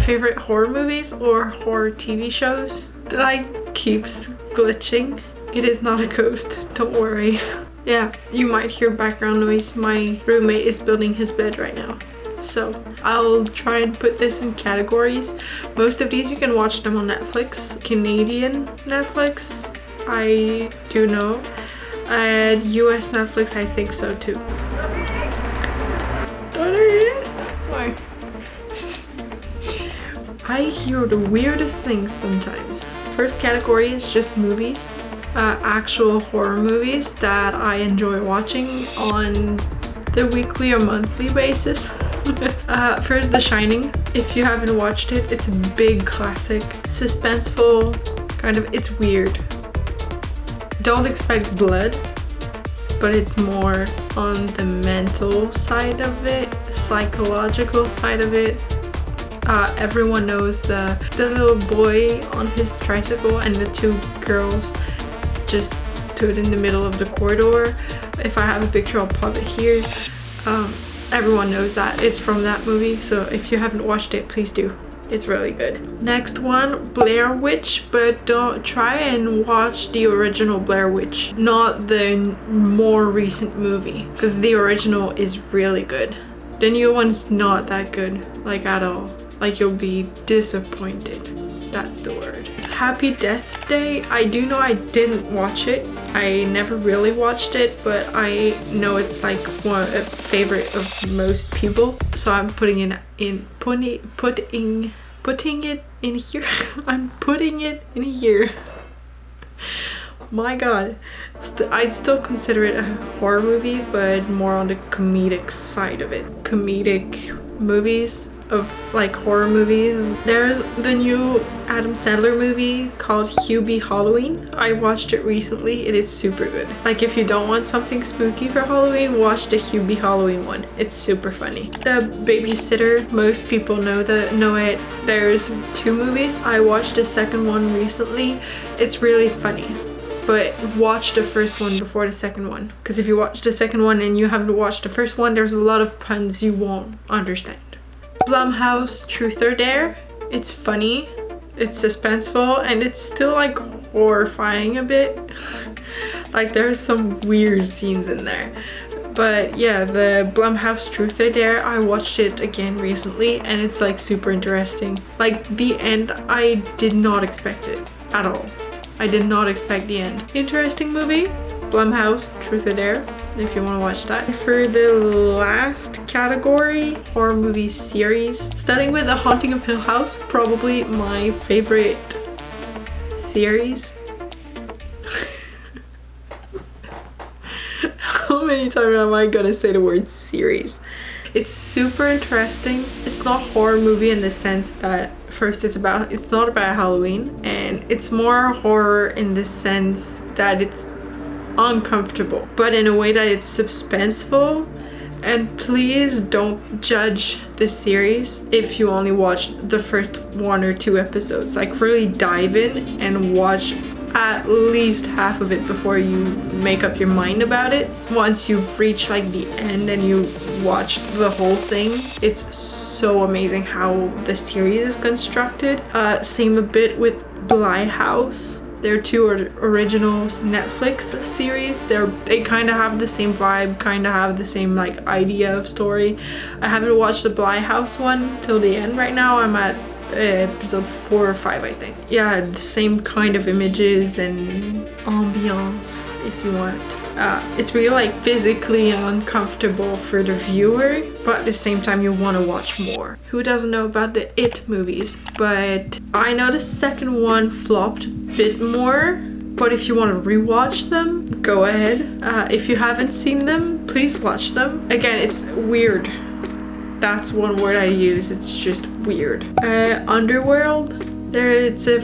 favorite horror movies or horror TV shows. The light keeps glitching. It is not a ghost, don't worry. Yeah, you might hear background noise. My roommate is building his bed right now. So I'll try and put this in categories. Most of these you can watch them on Netflix. Canadian Netflix, I do know. And US Netflix, I think so too. Sorry. I hear the weirdest things sometimes. First category is just movies. Actual horror movies that I enjoy watching on the weekly or monthly basis. First, The Shining. If you haven't watched it, it's a big classic. Suspenseful, kind of, it's weird. Don't expect blood, but it's more on the mental side of it, psychological side of it. Everyone knows the little boy on his tricycle and the two girls just stood in the middle of the corridor. If I have a picture, I'll pop it here. Everyone knows that. It's from that movie, so if you haven't watched it, please do. It's really good. Next one, Blair Witch, but don't try and watch the original Blair Witch, not the more recent movie, because the original is really good. The new one's not that good, like at all. Like, you'll be disappointed. That's the word. Happy Death Day. I do know I didn't watch it. I never really watched it, but I know it's like a favorite of most people. So I'm putting it in here. I'm putting it in here. My god. I'd still consider it a horror movie, but more on the comedic side of it. Comedic movies of like horror movies. There's the new Adam Sandler movie called Hubie Halloween. I watched it recently. It is super good. Like, if you don't want something spooky for Halloween, watch the Hubie Halloween one. It's super funny. The Babysitter, most people know it. There's 2 movies. I watched the second one recently. It's really funny, but watch the first one before the second one, because if you watch the second one and you haven't watched the first one, there's a lot of puns you won't understand. Blumhouse Truth or Dare. It's funny, it's suspenseful, and it's still like horrifying a bit. Like, there's some weird scenes in there. But yeah, the Blumhouse Truth or Dare, I watched it again recently, and it's like super interesting. Like, the end, I did not expect it at all. I did not expect the end. Interesting movie. Blumhouse Truth or Dare, if you want to watch that. For the last category, horror movie series, starting with The Haunting of Hill House, probably my favorite series. How many times am I gonna say the word series? It's super interesting. It's not horror movie in the sense that first it's not about Halloween, and it's more horror in the sense that it's uncomfortable, but in a way that it's suspenseful. And please don't judge the series if you only watched the first 1 or 2 episodes. Like, really dive in and watch at least half of it before you make up your mind about it. Once you've reached like the end and you watched the whole thing, it's so amazing how the series is constructed. Same a bit with Bly House. They're 2 original Netflix series. They kind of have the same vibe, kind of have the same like idea of story. I haven't watched the Bly House one till the end right now. I'm at episode 4 or 5, I think. Yeah, the same kind of images and ambiance, if you want. It's really like physically uncomfortable for the viewer, but at the same time you want to watch more. Who doesn't know about the It movies? But I know the second one flopped a bit more, but if you want to rewatch them, go ahead. If you haven't seen them, please watch them. Again, it's weird. That's one word I use. It's just weird. Underworld, it's a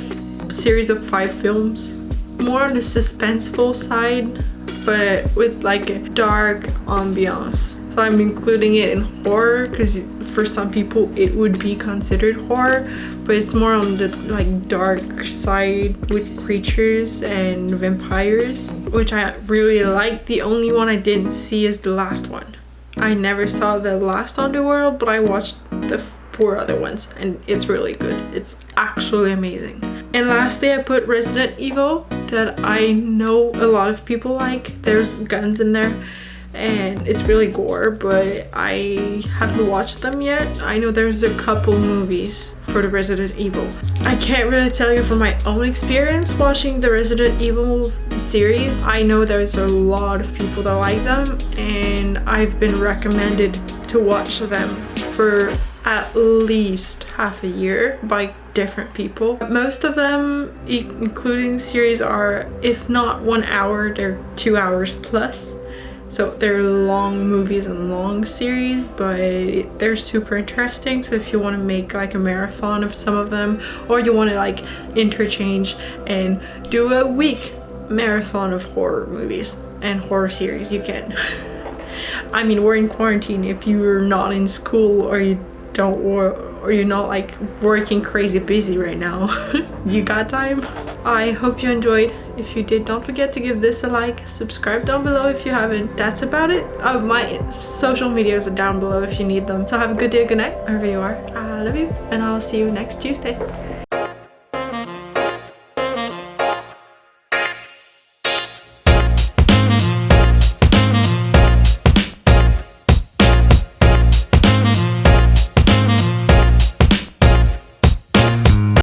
series of 5 films, more on the suspenseful side, but with like a dark ambiance. So I'm including it in horror because for some people it would be considered horror, but it's more on the like dark side with creatures and vampires, which I really like. The only one I didn't see is the last one. I never saw the last Underworld, but I watched the 4 other ones, and it's really good. It's actually amazing. And lastly, I put Resident Evil, that I know a lot of people like. There's guns in there and it's really gore, but I haven't watched them yet. I know there's a couple movies for the Resident Evil. I can't really tell you from my own experience watching the Resident Evil series. I know there's a lot of people that like them, and I've been recommended to watch them for at least half a year by different people. Most of them, including the series, are, if not 1 hour, they're 2 hours plus. So they're long movies and long series, but they're super interesting. So if you want to make like a marathon of some of them, or you want to like interchange and do a week marathon of horror movies and horror series, you can. I mean, we're in quarantine. If you're not in school, or you don't work, or you're not like working crazy busy right now, you got time. I hope you enjoyed. If you did, don't forget to give this a like, subscribe down below if you haven't. That's about it. Oh, my social medias are down below if you need them. So have a good day or good night, wherever you are. I love you, and I'll see you next Tuesday.